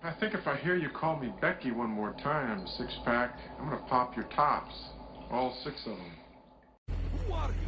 I think if I hear you call me Becky one more time, six-pack, I'm gonna pop your tops. All six of them. Who are you?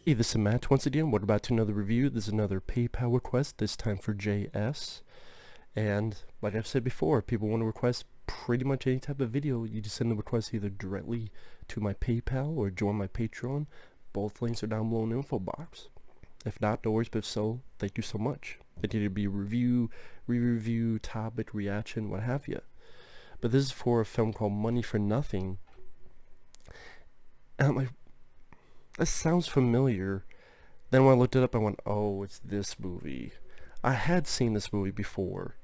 Hey, this is Matt once again. We're about to another review. This is another PayPal request, this time for JS. And like I've said before, people want to request pretty much any type of video. You just send the request either directly to my PayPal or join my Patreon. Both links are down below in the info box. If not, no worries, but if so, thank you so much. It either be a review, re-review, topic, reaction, what have you. But this is for a film called Money for Nothing. And I'm like, that sounds familiar. Then when I looked it up, I went, oh, it's this movie. I had seen this movie before,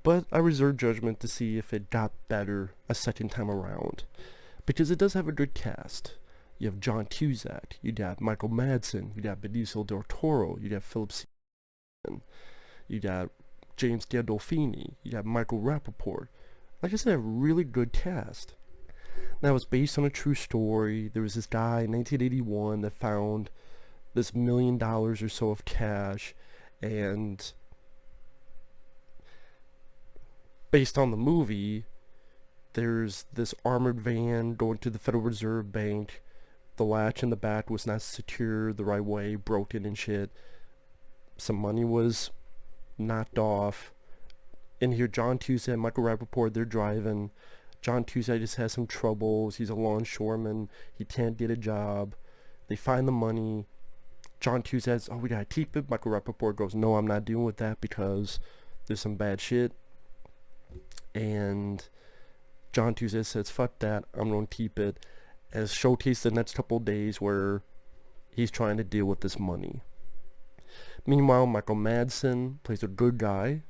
but I reserved judgment to see if it got better a second time around, because it does have a good cast. You have John Cusack, you'd have Michael Madsen, you'd have Benicio del Toro, you'd have Philip Seymour, you'd have James Gandolfini, you'd have Michael Rapaport. Like I said, a really good cast. Now, it's based on a true story. There was this guy in 1981 that found this $1 million or so of cash, and based on the movie, there's this armored van going to the Federal Reserve Bank. The latch in the back was not secure the right way, broken and shit. Some money was knocked off. In here, John Cusack and Michael Rapaport, they're driving. John Cusack just has some troubles. He's a longshoreman. He can't get a job. They find the money. John Cusack says, oh, we gotta keep it. Michael Rapaport goes, no, I'm not dealing with that because there's some bad shit. And John Cusack says, fuck that, I'm gonna keep it. As showcased the next couple of days where he's trying to deal with this money. Meanwhile, Michael Madsen plays a good guy.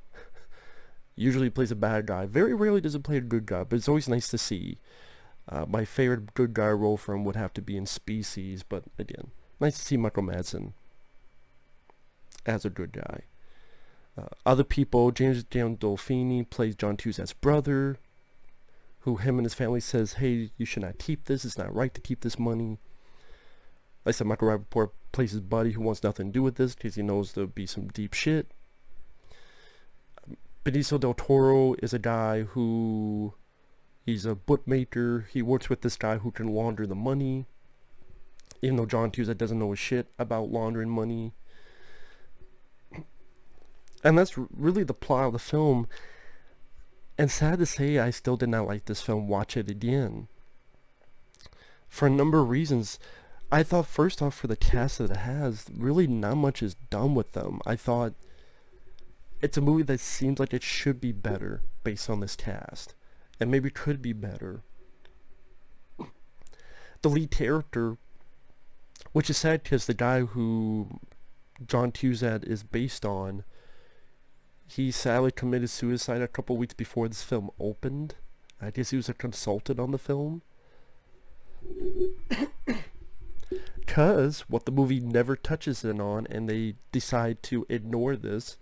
Usually plays a bad guy. Very rarely does he play a good guy, but it's always nice to see. My favorite good guy role for him would have to be in Species, but again, nice to see Michael Madsen as a good guy. Other people, James Gandolfini plays John Cusack's brother, who him and his family says, hey, you should not keep this. It's not right to keep this money. Like I said, Michael Rapaport plays his buddy who wants nothing to do with this because he knows there'll be some deep shit. Benicio del Toro is a guy who, he's a bookmaker. He works with this guy who can launder the money, even though John Cusack doesn't know a shit about laundering money. And that's really the plot of the film. And sad to say, I still did not like this film. Watch it again. For a number of reasons. I thought first off, for the cast that it has, really not much is done with them. I thought it's a movie that seems like it should be better based on this cast. And maybe could be better. The lead character, which is sad because the guy who John Cusack is based on, he sadly committed suicide a couple weeks before this film opened. I guess he was a consultant on the film. Because what the movie never touches in on, and they decide to ignore this,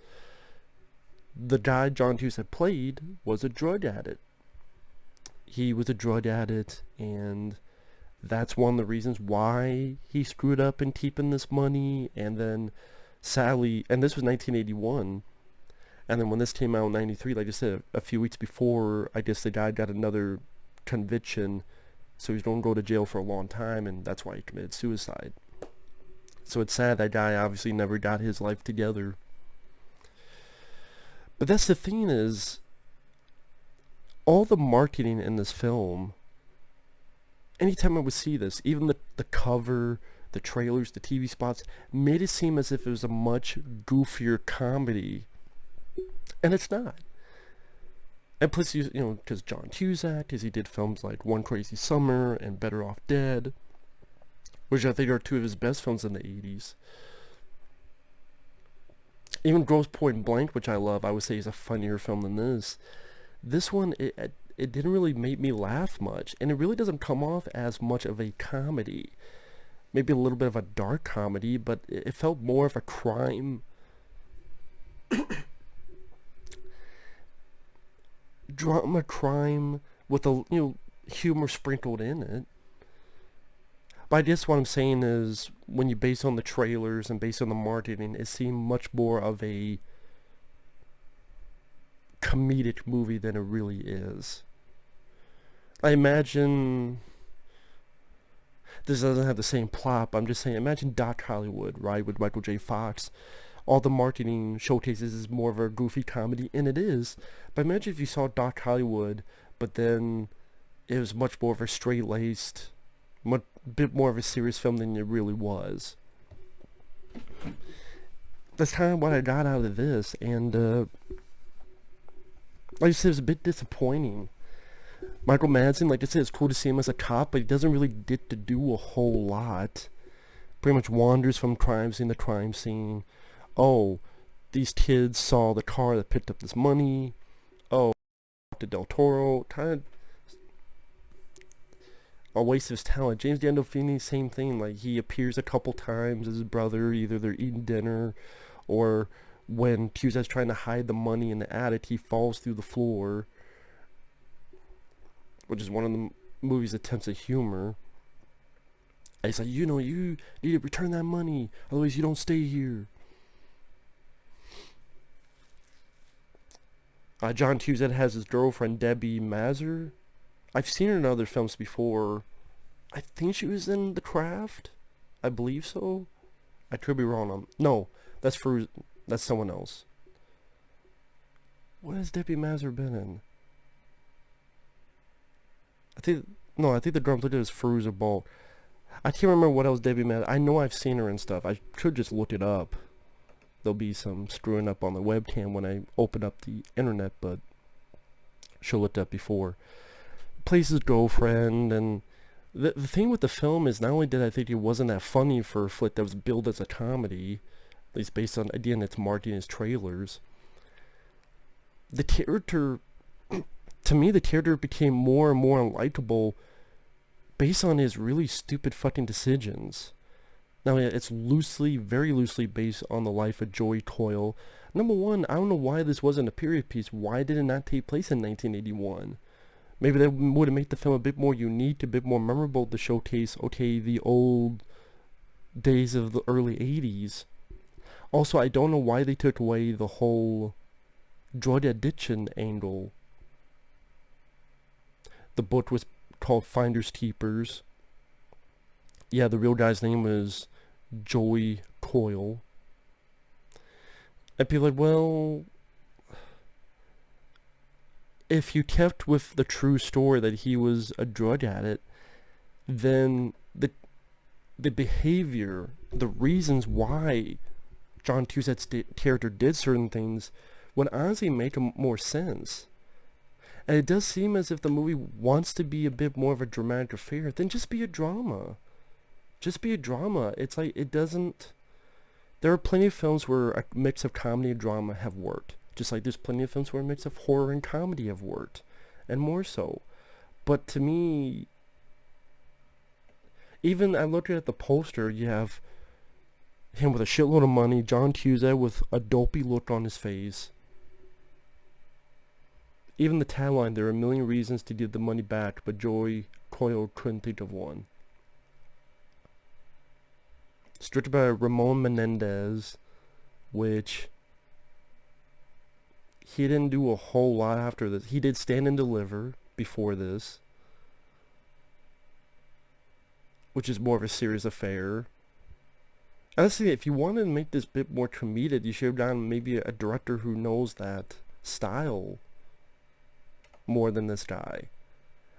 the guy John Cusack played was a drug addict. He was a drug addict, and that's one of the reasons why he screwed up in keeping this money. And then sadly, and this was 1981, and then when this came out in 93, like I said, a few weeks before, I guess the guy got another conviction, so he's going to go to jail for a long time, and that's why he committed suicide. So it's sad that guy obviously never got his life together. But that's the thing is, all the marketing in this film, anytime I would see this, even the cover, the trailers, the TV spots, made it seem as if it was a much goofier comedy. And it's not. And plus, you know, because John Cusack, because he did films like One Crazy Summer and Better Off Dead, which I think are two of his best films in the 80s. Even Grosse Pointe Blank, which I love, I would say is a funnier film than this. This one, it didn't really make me laugh much, and it really doesn't come off as much of a comedy. Maybe a little bit of a dark comedy, but it felt more of a crime. Drama crime with a, you know, humor sprinkled in it. But I guess what I'm saying is, when you base on the trailers and based on the marketing, it seemed much more of a comedic movie than it really is. I imagine this doesn't have the same plot, but I'm just saying, imagine Doc Hollywood, right, with Michael J. Fox. All the marketing showcases is more of a goofy comedy, and it is. But imagine if you saw Doc Hollywood, but then it was much more of a straight-laced, bit more of a serious film than it really was. That's kind of what I got out of this, and like I said, it was a bit disappointing. Michael Madsen, like I said, it's cool to see him as a cop, but he doesn't really get to do a whole lot. Pretty much wanders from crime scene to crime scene. Oh, these kids saw the car that picked up this money. Oh, Del Toro, kind of a waste of his talent. James Gandolfini, same thing. Like, he appears a couple times as his brother. Either they're eating dinner, or when Cusack's trying to hide the money in the attic, he falls through the floor, which is one of the movie's attempts at humor. And he's like, you know, you need to return that money, otherwise you don't stay here. John Cusack has his girlfriend, Debi Mazar. I've seen her in other films before. I think she was in The Craft. I believe so. I could be wrong. No, that's someone else. What has Debi Mazar been in? I think the drum player is Fairuza Balk. I can't remember what else Debi Mazar. I know I've seen her and stuff. I could just look it up. There'll be some screwing up on the webcam when I open up the internet, but she'll look up before. Plays his girlfriend, and the thing with the film is, not only did I think it wasn't that funny for a flick that was billed as a comedy, at least based on, again, its marketing, its trailers, the character, to me, the character became more and more unlikable based on his really stupid fucking decisions. Now, it's loosely, very loosely based on the life of Joey Coyle. Number one, I don't know why this wasn't a period piece. Why did it not take place in 1981? Maybe that would have made the film a bit more unique, a bit more memorable to showcase, okay, the old days of the early 80s. Also, I don't know why they took away the whole drug addiction angle. The book was called Finders Keepers. Yeah, the real guy's name was Joey Coyle. I'd be like, well, if you kept with the true story that he was a drug addict, then the behavior, the reasons why John Cusack's character did certain things would honestly make more sense. And it does seem as if the movie wants to be a bit more of a dramatic affair. Then just be a drama. Just be a drama. It's like, it doesn't... There are plenty of films where a mix of comedy and drama have worked. Just like there's plenty of films where a mix of horror and comedy have worked. And more so. But to me... Even, I looked at the poster, you have him with a shitload of money, John Cusack with a dopey look on his face. Even the tagline, there are a million reasons to give the money back, but Joey Coyle couldn't think of one. It's directed by Ramón Menéndez, which he didn't do a whole lot after this. He did Stand and Deliver before this, which is more of a serious affair. Honestly, if you wanted to make this bit more comedic, you should have done maybe a director who knows that style more than this guy.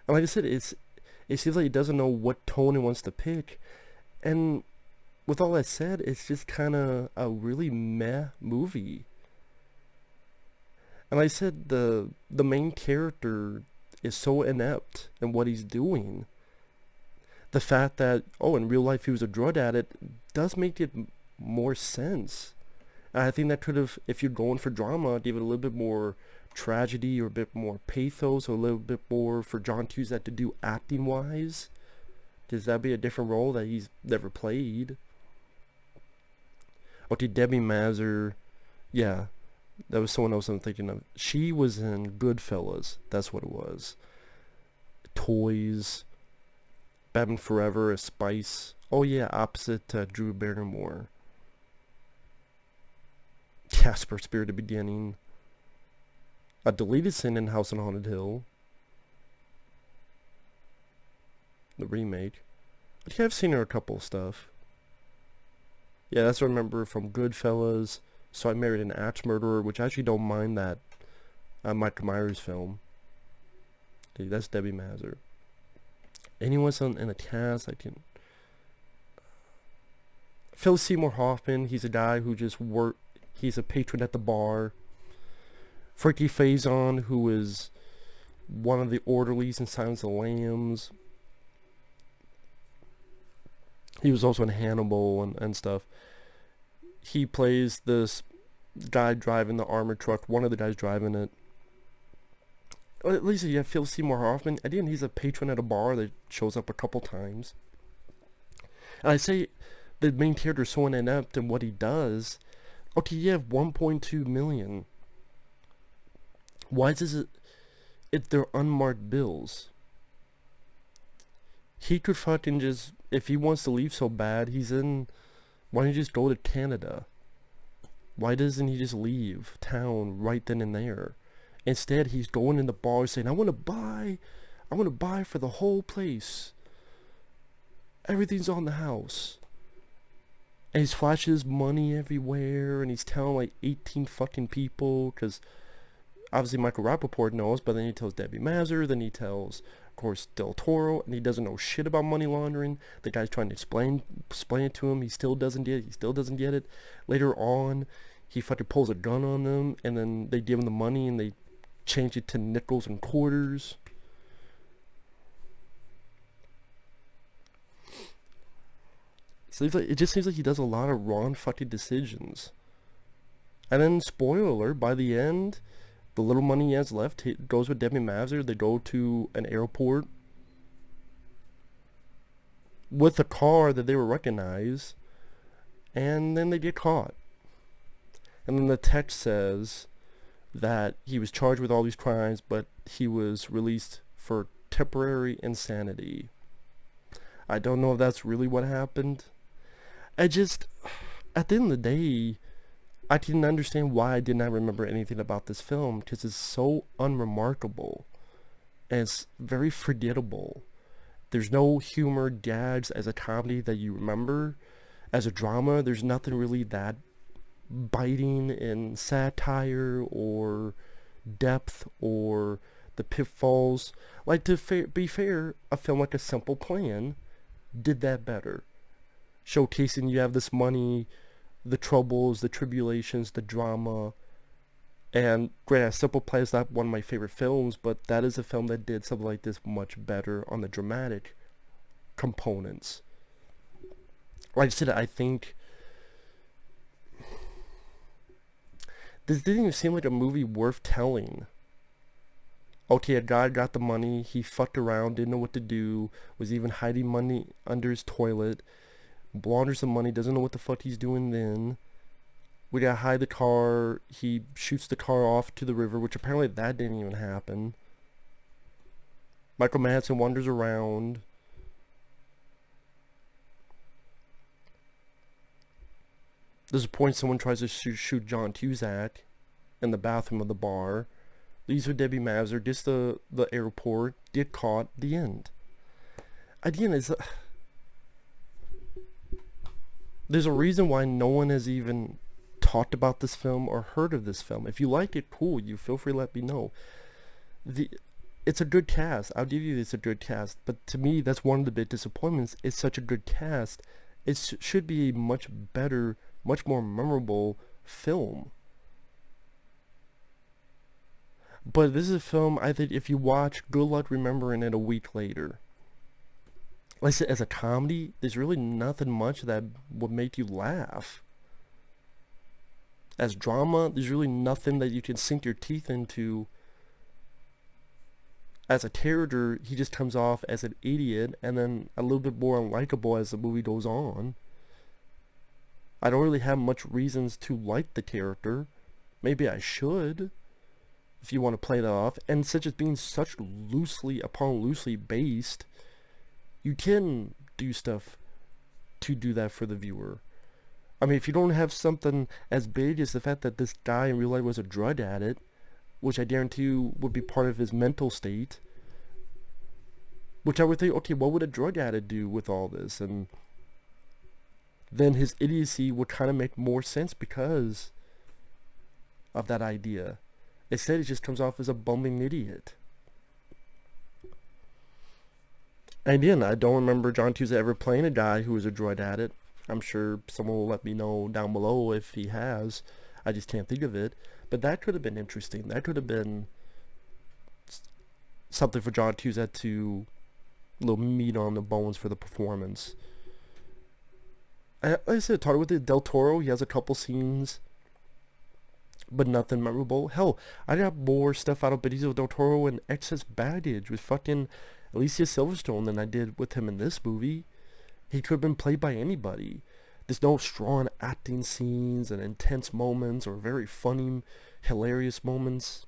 And like I said, it seems like he doesn't know what tone he wants to pick. And with all that said, it's just kind of a really meh movie. And like I said, the main character is so inept in what he's doing. The fact that, in real life he was a drug addict does make it more sense. And I think that could have, if you're going for drama, give it a little bit more tragedy or a bit more pathos or a little bit more for John Cusack to do acting wise. Does that be a different role that he's never played? Okay, Debi Mazar, yeah, that was someone else I'm thinking of. She was in Goodfellas, that's what it was. Toys, Batman Forever, A Spice. Oh yeah, opposite Drew Barrymore. Casper, Spirited Beginning. A deleted scene in House on Haunted Hill. The remake. I think I've seen her a couple of stuff. Yeah, that's what I remember from Goodfellas. So I Married an Axe Murderer, which I actually don't mind that Michael Myers film. Dude, that's Debi Mazar. Anyone else in the cast I can... Seymour Hoffman, he's a guy who just he's a patron at the bar. Frankie Faison, who is one of the orderlies in Silence of the Lambs. He was also in Hannibal and stuff. He plays this guy driving the armored truck, one of the guys driving it. Well, at least you have Seymour Hoffman. Again, he's a patron at a bar that shows up a couple times. And I say the main character is so inept in what he does. Okay, you have 1.2 million. Why is it if they're unmarked bills? He could fucking just, if he wants to leave so bad, why don't you just go to Canada? Why doesn't he just leave town right then and there? Instead, he's going in the bar saying, I want to buy for the whole place. Everything's on the house. And he's flashes money everywhere, and he's telling like 18 fucking people, because obviously Michael Rapaport knows, but then he tells Debi Mazar, then he tells, of course, Del Toro, and he doesn't know shit about money laundering. The guy's trying to explain it to him. He still doesn't get it. Later on, he fucking pulls a gun on them, and then they give him the money, and they change it to nickels and quarters. It just seems like he does a lot of wrong fucking decisions. And then, spoiler alert, by the end, the little money he has left, he goes with Debi Mazar. They go to an airport with a car that they will recognize, and then they get caught. And then the text says that he was charged with all these crimes, but he was released for temporary insanity. I don't know if that's really what happened. At the end of the day, I didn't understand why I did not remember anything about this film, because it's so unremarkable, and it's very forgettable. There's no humor, gags as a comedy that you remember. As a drama, there's nothing really that biting in satire or depth or the pitfalls. Like, to be fair, a film like A Simple Plan did that better. Showcasing you have this money, the troubles, the tribulations, the drama. And granted, Simple Plan is not one of my favorite films, but that is a film that did something like this much better on the dramatic components. Like I said, I think this didn't even seem like a movie worth telling. Okay, a guy got the money, he fucked around, didn't know what to do, was even hiding money under his toilet, launders the money, doesn't know what the fuck he's doing then. We gotta hide the car, he shoots the car off to the river, which apparently that didn't even happen. Michael Madsen wanders around. There's a point someone tries to shoot John Cusack in the bathroom of the bar. Leaves with Debi Mazar, gets the airport, get caught, the end. Again, there's a reason why no one has even talked about this film or heard of this film. If you like it, cool. You feel free to let me know. It's a good cast. I'll give you it's a good cast. But to me, that's one of the big disappointments. It's such a good cast. It should be a much better, much more memorable film. But this is a film I think if you watch, good luck remembering it a week later. Like I said, as a comedy, there's really nothing much that would make you laugh. As drama, there's really nothing that you can sink your teeth into. As a character, he just comes off as an idiot and then a little bit more unlikable as the movie goes on. I don't really have much reasons to like the character. Maybe I should, if you want to play that off. And since it's being such loosely based, you can do stuff to do that for the viewer. I mean, if you don't have something as big as the fact that this guy in real life was a drug addict, which I guarantee you would be part of his mental state, which I would think, okay, what would a drug addict do with all this? And then his idiocy would kind of make more sense because of that idea. Instead, it just comes off as a bumbling idiot. And again, I don't remember John Cusack ever playing a guy who was a drug addict. I'm sure someone will let me know down below if he has. I just can't think of it. But that could have been interesting. That could have been something for John Cusack to little meat on the bones for the performance. Like I said, talking with the Del Toro, he has a couple scenes, but nothing memorable. Hell, I got more stuff out of Benicio del Toro and Excess Baggage with fucking Alicia Silverstone than I did with him in this movie. He could have been played by anybody. There's no strong acting scenes and intense moments or very funny, hilarious moments.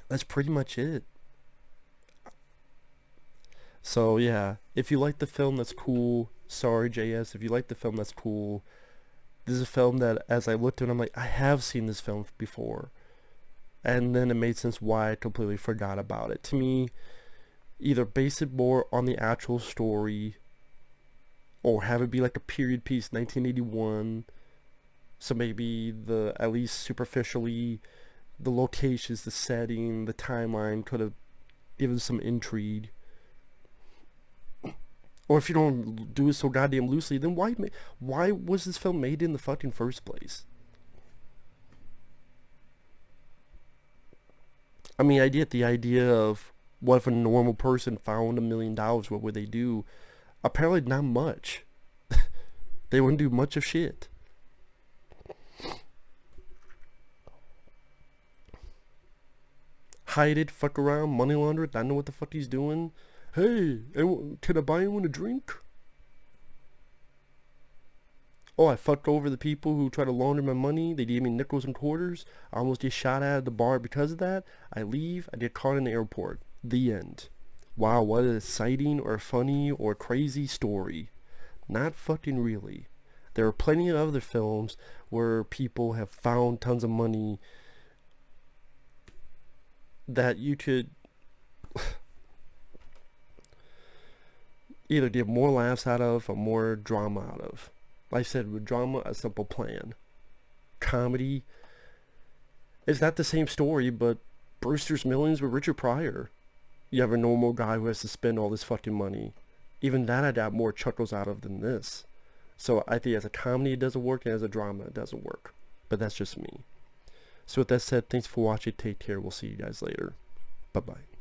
That's pretty much it. So yeah, if you like the film, that's cool. Sorry, JS. If you like the film, that's cool. This is a film that, as I looked at it, I'm like, I have seen this film before. And then it made sense why I completely forgot about it. To me, either base it more on the actual story or have it be like a period piece, 1981. So maybe at least superficially, the locations, the setting, the timeline could have given some intrigue. Or if you don't do it so goddamn loosely, then why was this film made in the fucking first place? I mean, I get the idea of what if a normal person found $1 million, what would they do? Apparently not much. They wouldn't do much of shit. Hide it, fuck around, money launder it, I know what the fuck he's doing. Hey, can I buy anyone a drink? Oh, I fucked over the people who tried to launder my money. They gave me nickels and quarters. I almost get shot at the bar because of that. I leave. I get caught in the airport. The end. Wow, what an exciting or funny or crazy story. Not fucking really. There are plenty of other films where people have found tons of money that you could either get more laughs out of or more drama out of. Like I said, with drama, a simple plan. Comedy is not the same story, but Brewster's Millions with Richard Pryor. You have a normal guy who has to spend all this fucking money. Even that I got more chuckles out of than this. So I think as a comedy it doesn't work, and as a drama it doesn't work. But that's just me. So with that said, thanks for watching. Take care. We'll see you guys later. Bye-bye.